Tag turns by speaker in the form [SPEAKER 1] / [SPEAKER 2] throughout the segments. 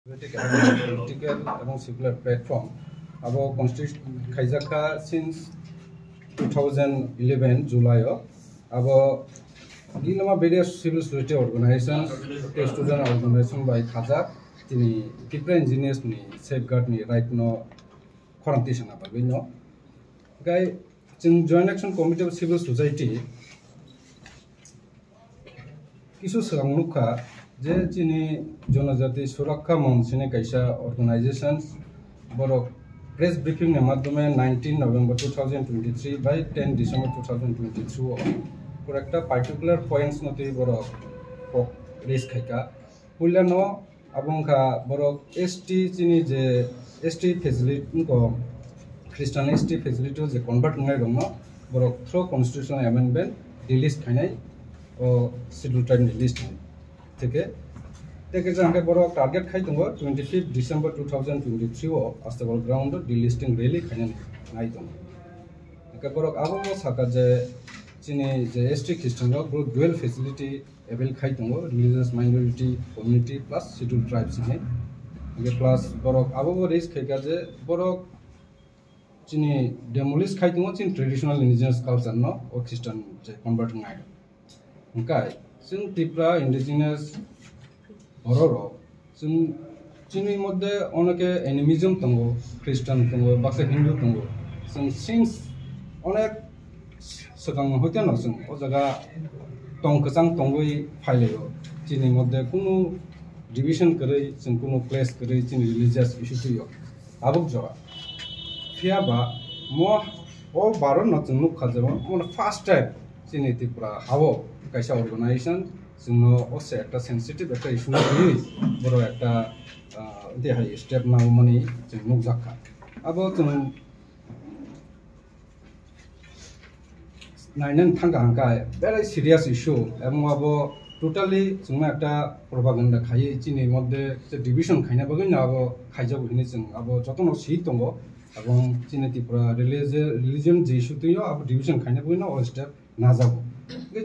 [SPEAKER 1] political এবং secular platform abo constitution khaijaka since 2011 July abo gilama various civil society organizations student organization by khaja tini Tripura engineers ni safeguard ni right no quarantine na ba no gai jing joint action committee of civil society kisu sangmukha যে চিনি জনজাতি সুরক্ষা মঞ্চনে কাইসা organisations বড় press briefing এর মাধ্যমে 19 November 2023 by 10 December 2023 পুরো একটা particular points নতি বড় রেস খাইকা পুইলানো আবংখা বড় এসটি চিনি যে এসটি ফ্যাসিলিটি কো খ্রিস্টান এসটি ফ্যাসিলিটি যে কনভার্ট নাই দङ বড় থ্রো কনস্টিটিউশনাল অ্যামেন্ডমেন্ট রিলিজ খাইনাই ও শিডিউল টাইম রিলিজ থেকে থেকে জানকে বড় টার্গেট খাই দङ 25 ডিসেম্বর 2023 আস্তাবল গ্রাউন্ড ডিলিস্টিং রেলি খাইনা নাই দङ একে বড় আবো সাকা যে চিনি যে এসটি খ্রিস্টান গ্রুপ ডুয়েল ফ্যাসিলিটি এভেল খাই দङ religious minority community plus schedule tribes নে একে প্লাস বড় আবো রেস খাইকা যে বড় চিনি ডেমোলিশ খাই দङ চিন ট্রেডিশনাল ইন্ডিজিনাস কালচার ন ও খ্রিস্টান যে কনভার্ট নাই ওকাই जों त्रिपुरा इंडिजिनास बर' जों जोंनि मध्य अनेक एनिमिजम दङ ख्रिस्टान दङ बाक्सा हिंदू दङ जों सिंस अनेक सिगां हयते न जों ओ जागा टंकजां टंगै फाइलायो जोंनि मध्य कुनु डिविजन करै जों कुनु प्लेस करै जोंनि रिलिजियास इशू थयो आबक जगा फियाबा म ओ बारो न जों नुखा जबो म फार्स्ट टाइम जोंनि त्रिपुरा हावो কাইসা অর্গানাইজেশন जोंनो असे একটা সেনসিটিভ একটা ইস্যু নিয়ে বড় একটা দেহাই স্টেপ নাও মানে जों नुजाखा আবো जों নাইনেন থাঙ্গা হাঙ্কাय very serious issue এবং আবো টোটালি जोंना একটা প্রপাগান্ডা খাই চিনি মধ্যে যে ডিভিশন খাইনা বগৈ না আবো খাইজাবো হিনি जों আবো যতন সি দङ এবং চিনি ত্রিপুরা রিলিজিয়ন যে ইস্যু তুইও আবো ডিভিশন খাইনা বগৈ না অল স্টেপ না যাব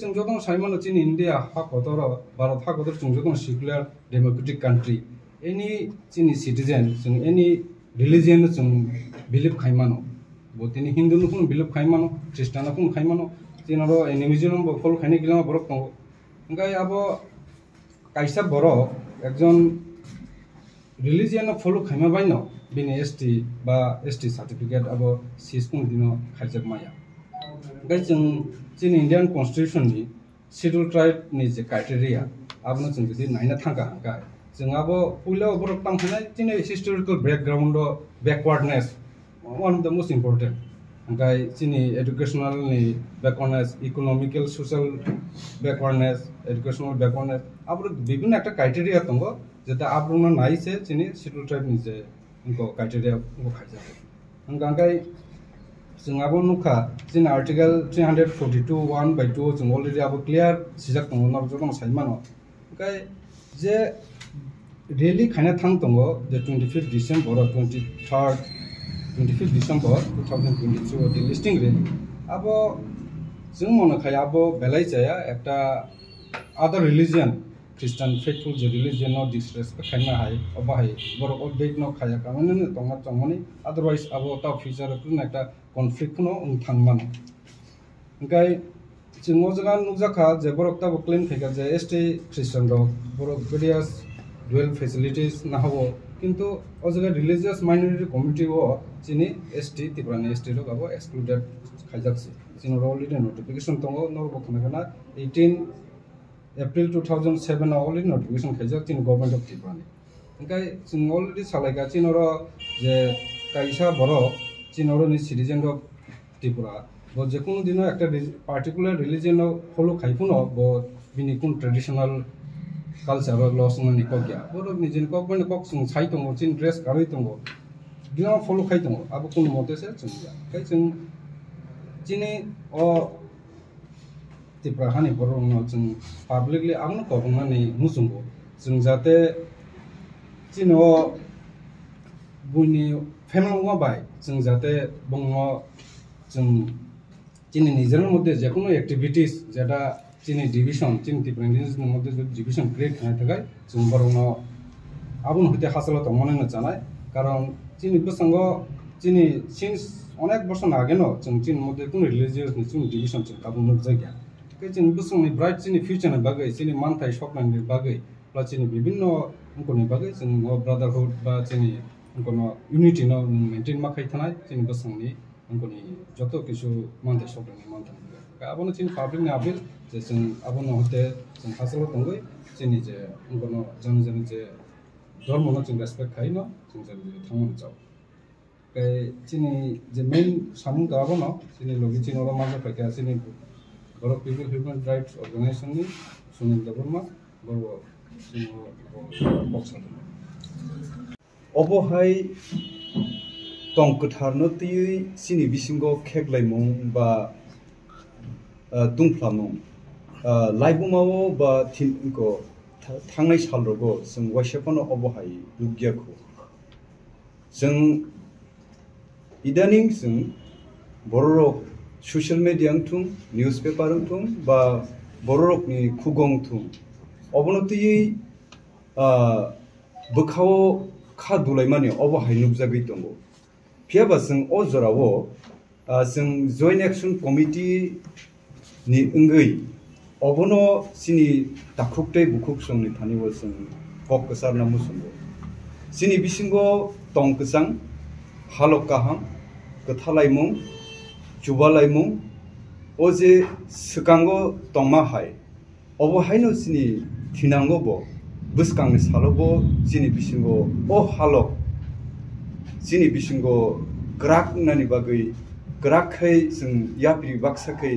[SPEAKER 1] जों जदों साइमन चिन इंडिया हाकदर भारत हाकदर जों जदों सेकुलार डेमोक्रेटिक कंट्री एनी चिनि सिटीजन जों एनी रिलिजियन जों बिलीव खाइमानो बतिनि हिंदू नुखुन बिलीव खाइमानो ख्रिस्टान नुखुन खाइमानो जिनारो एनिमिजम फल खाइने गिलामा बरक दङ ओंगाय आबो काइसा बरक एकजन रिलिजियन फलो खाइमा बायनो बिनि एसटी बा एसटी सर्टिफिकेट आबो सिसकुं दिनो खाइजक माया गाय जों जोंनि इंडियान कन्स्टिट्यूशन नि शिड्यूल ट्राइब नि जे क्राइटेरिया आबनो जों जुदि नायना थांगा हांगा जों आबो पुइलाव बरक तांफानाय जोंनि historical background backwardness one of the most important हांगाय जोंनि एजुकेशनल नि backwardness economical social backwardness educational backwardness आबो विभिन्न একটা क्राइटेरिया दङ जेता आबनो नायसे जोंनि शिड्यूल ट्राइब नि जे इनको क्राइटेरिया को खाइजाबो हांगाय जों आबो नुखा जों आर्टिकल 342 1/2 जों अलरेडी आबो क्लियर सिजाक दङ न जदों साइमानो ओंखाय जे रेली खाना थां दङ जे 25 डिसेम्बर 25 डिसेम्बर 2022 दि लिस्टिं रेली आबो जों मनखाय आबो बेलाय जाया একটা अदर रिलिजियन ख्रिस्टान फेथफुल जे रिलिजियन नो डिसरेस्पेक्ट खाइना हाय अबाहाय बर अबेक न खाया कामने दङा दङनि अदरवाइज आबो ता फ्यूचर कुन একটা कन्फ्लिक्ट नो थांमान ओंखाय जों जगा नुजाखा जे बरकता क्लेम फैगा जे एसटी ख्रिस्टान रक बरक वेरियास डुएल फैसिलिटीज ना हो किंतु ओ जगा रिलिजियस माइनरिटी कमिटी ओ चिनि एसटी तिब्रानि एसटी रक आबो एक्सक्लूडेड खाइजाकसि जों अलरेडी नोटिफिकेशन दङ न बखनागना 18 एप्रिल 2007 अलरेडी नोटिफिकेशन खाइजाक चिनि गवर्नमेंट अफ तिब्रानि ओंखाय जों already सालायगा चिनर J काइसा Barak चिनरनि citizen of Tripura बो जेकुनु दिनो একটা পার্টিকুলার রিলিজিয়ন ফলো খাইফুনো বো বিনি কোন ট্র্যাডিশনাল কালচার লস नि कगिया बरो निजिन गवर्नमेंट कक जों साइ दङ चिन ड्रेस गाबै दङ दिनो फलो खाइ दङ आबो कोन मतेसे जोंया खाय जों चिनि अ त्रिपुरा हानि बरो जों पाब्लिकली आमनो गवर्नमेन्टनि मुजुंगो जों जाते चिनो बुनि फेमलंगा बाय जों जाते बंगो जों चिनि निजेर मध्य जेकुनु एक्टिविटीज जेटा चिनि डिविजन चिनि त्रिपुरा इंडिजिनास मध्य डिविजन क्रिएट खाना थाखाय जों बरनो আবুন হইতে হাসল তমনে না জানায় কারণ চিনি প্রসঙ্গ চিনি সিন্স অনেক বছর আগে ন जों চিন মধ্যে কোন রিলিজিয়াস নি চিন ডিভিশন চিন কাবু মুখ জায়গা কে চিন প্রসঙ্গনি ব্রাইট চিনি ফিউচার বাগै চিনি মানথাই স্বপ্নनि বাগै প্লাস চিনি বিভিন্ন কোনি বাগै जों ব্রাদারহুড বা চিনি কোন ইউনিটি ন মেইনটেইন মাখাই থানাय চিনি প্রসঙ্গনি কোনি যত কিছু মানথাই স্বপ্নनि মানথাই আবনো চিনি পাবলিক নি আপিল যে जों আবনো হতে जों হাসল তঙ্গै চিনি যে কোন জন যে ধর্ম ন जों রেসপেক্ট খাই ন जों थांमोन जाव চিনি যে মেইন সামুং দাবো ন চিনি লগি চিনি ওরা মাঝে পাইকা চিনি বড় পিপল হিউম্যান রাইটস অর্গানাইজেশন নি সুনীল দেববর্মা বড় চিনি বক্সার
[SPEAKER 2] অবহাই তংকথারনো তিই চিনি বিসিঙ্গ খেগলাইমুং বা তুংफ्लामुं लाइबुमावो बा थिनको थांनाय सालरगो जों वाइसाफानो अबहाय रुगियाखौ जों इदानिं जों बर'रक ससियेल मिडिया थुं निउज पेपार थुं बा बर'रकनि खुगं थुं अबनतियै बोखाव खादुलाय माने अबहाय नुबजागै दङ फियाबा जों अजरावो जों जयन्ट एक्शन कमिटि नि ओंगै अबनो सिनि दाखुकतै बुकुक संनि थानिबो जों कक कसारना मुसुंगो सिनि बिसिंगो तंकसां हालकाहां गथालायमुं जुबालायमुं ओजे सकांगो तंमाहाय अबहायनो सिनि थिनांगोबो बुसकांनि सालबो सिनि बिसिंगो ओ हालक सिनि बिसिंगो ग्राक नानि बागै ग्राखै जों याप्रि बाक्साखै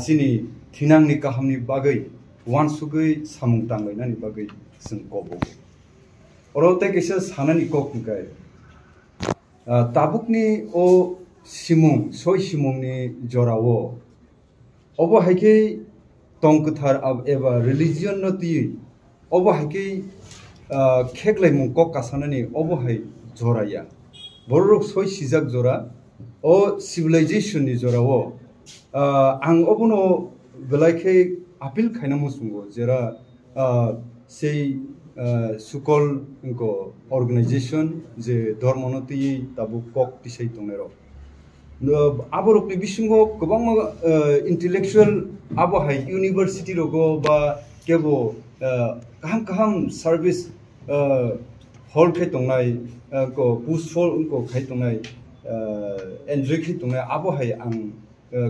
[SPEAKER 2] सिनि थिनांनि काहामनि बागै वानसुगै सामुं दांलायनानि बागै जों कबो अरते केसे सानानि ककनिकाय ताबुकनि ओ सिमुं सय सिमुंनि जरावो अबहायकै तंकथार एबा रिलिजियन नति अबहायकै खेगलायमुं कक कासानानि अबहाय जराया बर'रक सय सिजाक जरा ओ सिविलाइजेशन नि जरावो आं अबनो गलायखै आपिल खायना मुसुंगो जेरा से सुकल इनको ऑर्गेनाइजेशन जे धर्मनति ताबु कक तिसै दंनेरो आबरकनि बिसिंगो गोबां इंटेलेक्चुअल आबहाय यूनिवर्सिटी रगो बा केबो काहाम सर्विस हल खे दंनाय को पुसफल इनको खाय दंनाय एन्जॉय खे दंनाय आबहाय आं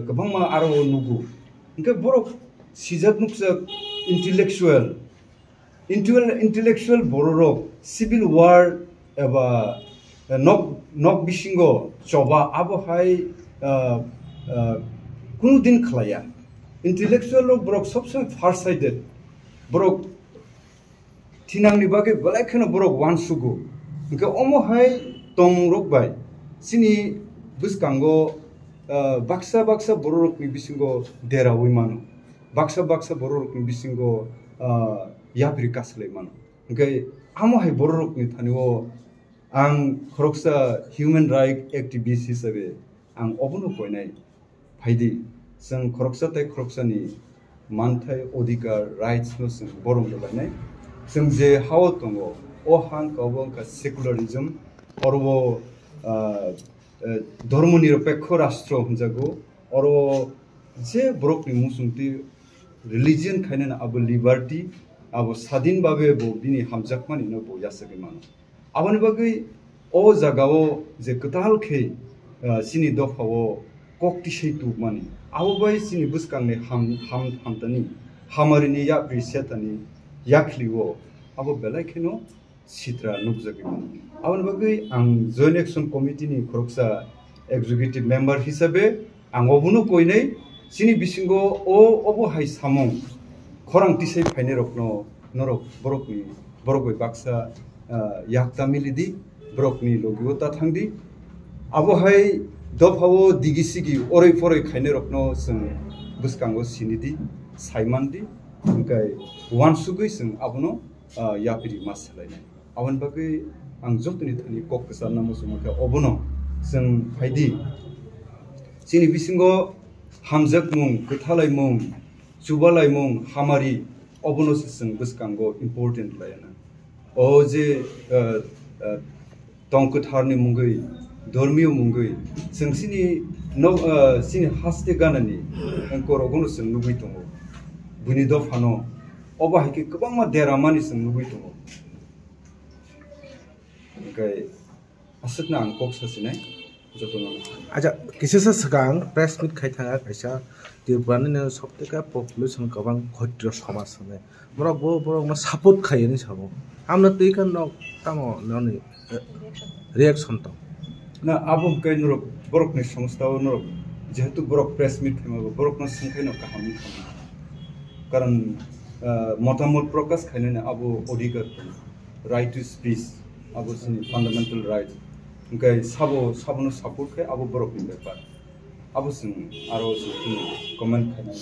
[SPEAKER 2] गोबां मा आरो नुगु इनके बर' सिजाक नुकजाक इंटेलेक्चुअल बर'रक सिविल वार एबा नक बिसिंगो चबा आबहाय कुनु दिन खलाया इंटेलेक्चुअल बर'क सबसे फार साइडेड बर'क थिनांनि बागै बलायखनो बर'क वानसुगु इनके अमहाय तंरक बाय सिनि बुसकांगो बाक्सा बर'रकनि बिसिंगो देरावै मानो बाक्सा बर'रकनि बिसिंगो याप्रि कासलै मानो ओंखाय आमहाय बर'रकनि थानिओ आं खरकसा ह्यूमन राइट एक्टिविस्ट हिसाबै आं अबनो कयनाय फायदि जों खरकसानि मानथाय अधिकार राइट्स नो जों बरं दलायनाय जों जे हाव दङ अ हां गावबा सेकुलारिज्म अरबो धर्मनिरपेक्ष राष्ट्र होनजागो और जे बर'कनि मुसुंथि रिलिजियन खायना आबो लिबार्टी आबो स्वाधीन बाबे बो बिनि हामजाकमानि न बो यासगे मानो आबनि बागै ओ जागाओ जे कतालखे सिनि दफाओ कक्तिसै तु मानि आबो बाय सिनि बुसकांनि हामतानि हामारिनि याप्रि सेतानि याखलिओ आबो बेलायखेनो सित्रा नुबजागे मानो आबनि बागै आं जयन्ट एक्शन कमिटिनि खरकसा एक्जिक्यूटिव मेम्बर हिसाबै आं अबनो कयनै सिनि बिसिंगो ओ अबहाय सामुं खरांतिसै फायने रकनो नरक बर'कनि बाक्सा याक्ता मिलिदि बर'कनि लगिवता थांदि आबहाय दफाओ दिगिसिगि ओरै फरै खायने रकनो जों बुसकांगो सिनिदि साइमानदि ओंखाय वानसुगै जों आबनो यापिरि मासलायनाय आबन बागै आं जतनि थानि ककसा नामसुमखा अबनो जों फायदि सिनि बिसिंगो हामजाक मुं गथालाय मुं जुबालाय मुं हामारि अबनो जों बुसकांगो इम्पोर्टेन्ट लायना ओ जे तंकथारनि मुंगै धर्मीय मुंगै जोंसिनि सिनि हास्ते गानानि अंकरगनो जों लुबै दङ बुनि दफानो अबाहायके गोबां मा देरामानि जों लुबै दङ ओमफ्राय आसोदना आं कक सासिनाय जतन
[SPEAKER 3] अच्छा किसी सिगां प्रेस मिट खायथाङा खायसा त्रिपुरानि सबथेके पपुलेसन गोबां घट्य समाज होनो बरक सापर्ट खायो साबो आमना तैखान तामो ननि रिएक्शन तो
[SPEAKER 2] ना आबो कई नरक बरकनि संस्थाव नरक जेहेतु बरक प्रेस मिट खायमाबो बरकनो संखायनो काहामनि खामानि कारण मतामत प्रकाश खायनो आबो अधिकार राइट टू स्पीच आबो जोंनि फान्डामेन्टेल राइट ओंखाय साबोनो सापर्ट खाय आबो बरकनि बेपार आबो जों आरो कमेन्ट खायनाय